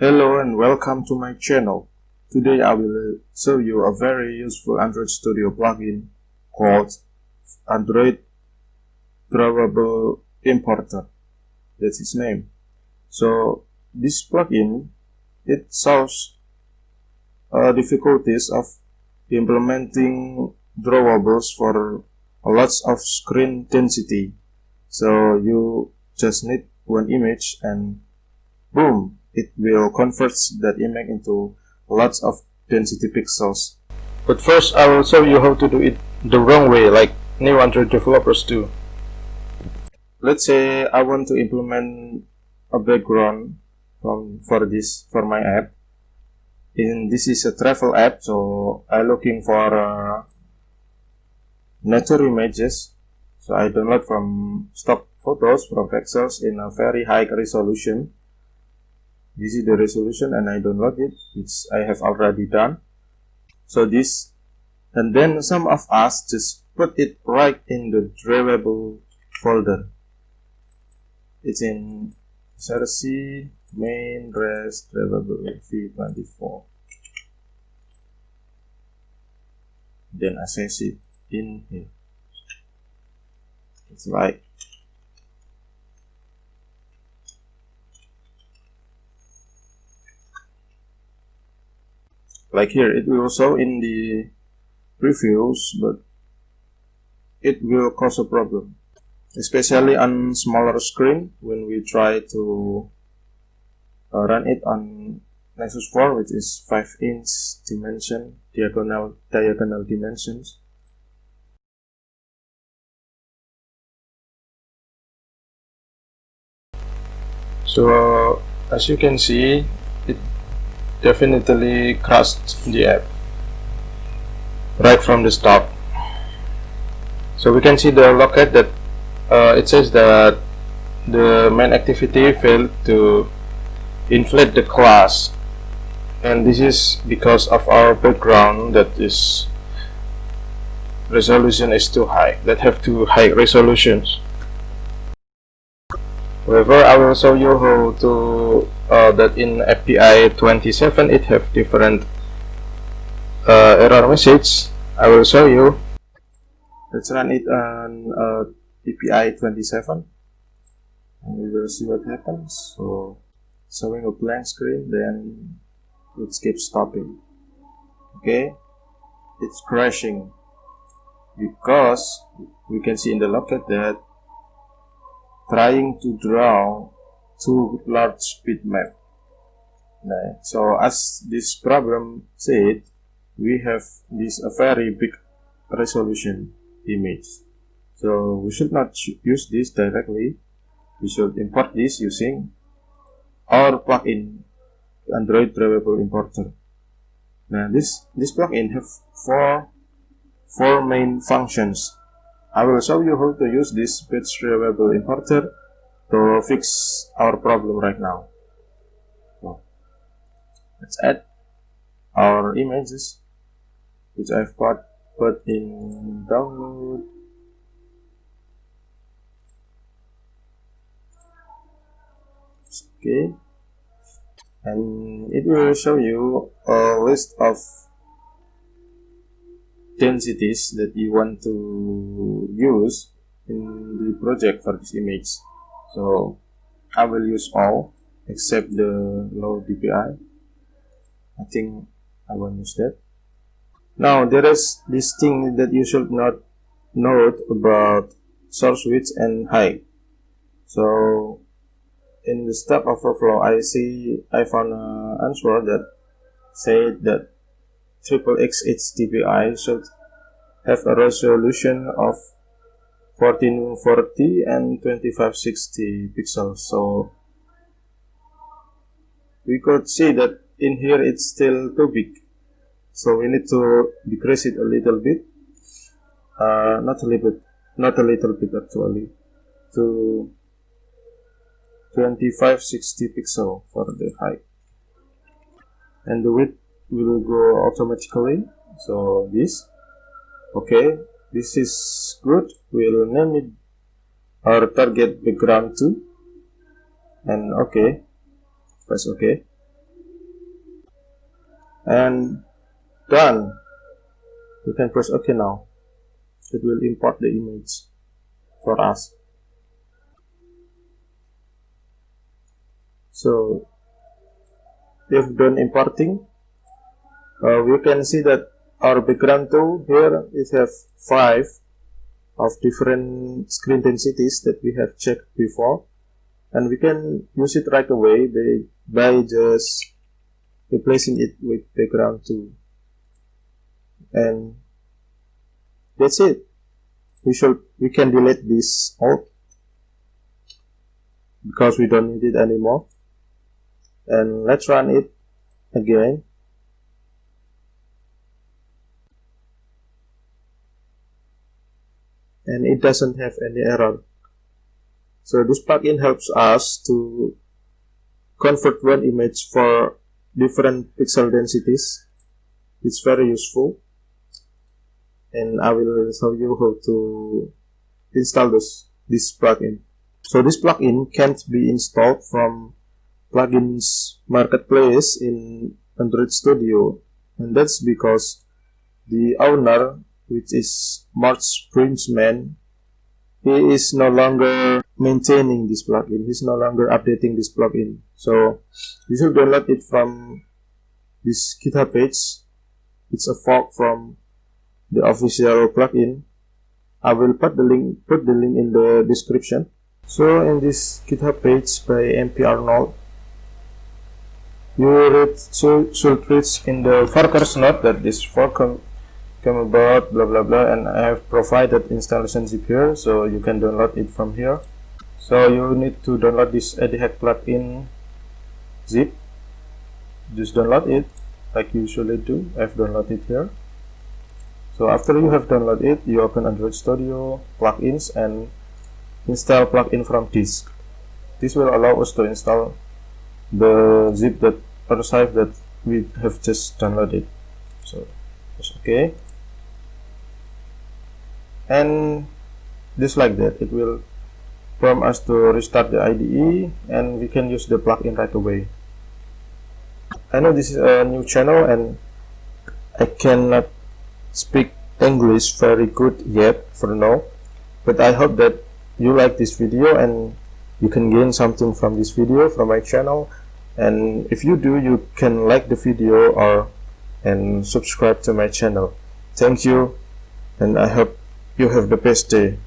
Hello and welcome to my channel. Today I will show you a very useful Android Studio plugin called Android Drawable Importer. That's its name. So this plugin, it solves difficulties of implementing drawables for lots of screen density. So you just need one image and boom, it will convert that image into lots of density pixels. But first I will show you how to do it the wrong way, like new Android developers do. Let's say I want to implement a background for my app. This is a travel app, so I'm looking for nature images. So I download from stock photos from pixels in a very high resolution. This is the resolution and I download it, which I have already done. So this, and then some of us just put it right in the drawable folder. It's in CRC main res drawable v24. Then access it in here. It's right. Like here, it will show in the previews, but it will cause a problem, especially on smaller screen when we try to run it on Nexus 4, which is 5-inch dimension, diagonal dimensions. So as you can see, it definitely crashed the app right from the start. So we can see the logcat that it says that the main activity failed to inflate the class, and this is because of our background that is resolution is too high, that have too high resolutions. However, I will show you how to that in API 27 it have different error message. I will show you. Let's run it on API 27 and we will see what happens. So showing a blank screen, then it keeps stopping. Okay, it's crashing because we can see in the logcat that trying to draw too large bitmap. So as this problem said, we have this a very big resolution image. So we should not use this directly. We should import this using our plugin, Android Drawable Importer. Now this plugin have four main functions. I will show you how to use this Page Drawable Importer to fix our problem right now. So let's add our images, which I've put in download. Okay, and it will show you a list of densities that you want to use in the project for this image. So I will use all except the low DPI. I think I won't use that. Now there is this thing that you should not note about source width and height. So in the Stack Overflow, I found an answer that said that XXX DPI should have a resolution of 1440 and 2560 pixels. So we could see that in here it's still too big. So we need to decrease it a little bit, not a little bit actually, to 2560 pixel for the height, and the width will go automatically. So this, okay, this is good. We'll name it our target background 2, and okay, press OK. and done. You can press OK now. It will import the image for us. So if done importing, we can see that our background tool here it have 5 of different screen densities that we have checked before, and we can use it right away by just replacing it with background tool, and that's it. We can delete this alt because we don't need it anymore, and let's run it again. And it doesn't have any error. So this plugin helps us to convert one image for different pixel densities. It's very useful, and I will show you how to install this plugin. So this plugin can't be installed from plugins marketplace in Android Studio, and that's because the owner, which is Mark Brinsman, he is no longer maintaining this plugin. He's no longer updating this plugin. So you should download it from this GitHub page. It's a fork from the official plugin. I will put the link in the description. So in this GitHub page by MP Arnold, you should read in the forkers note that this fork come about blah blah blah, and I have provided installation zip here, so you can download it from here. So you need to download this ADHack plugin zip. Just download it like you usually do. I've downloaded it here. So after you have downloaded it, you open Android Studio plugins and install plugin from disk. This will allow us to install the zip that archive that we have just downloaded. So it's okay, and just like that, it will prompt us to restart the IDE, and we can use the plugin right away. I know this is a new channel and I cannot speak English very good yet for now, but I hope that you like this video and you can gain something from this video, from my channel. And if you do, you can like the video and subscribe to my channel. Thank you, and I hope you have the best day.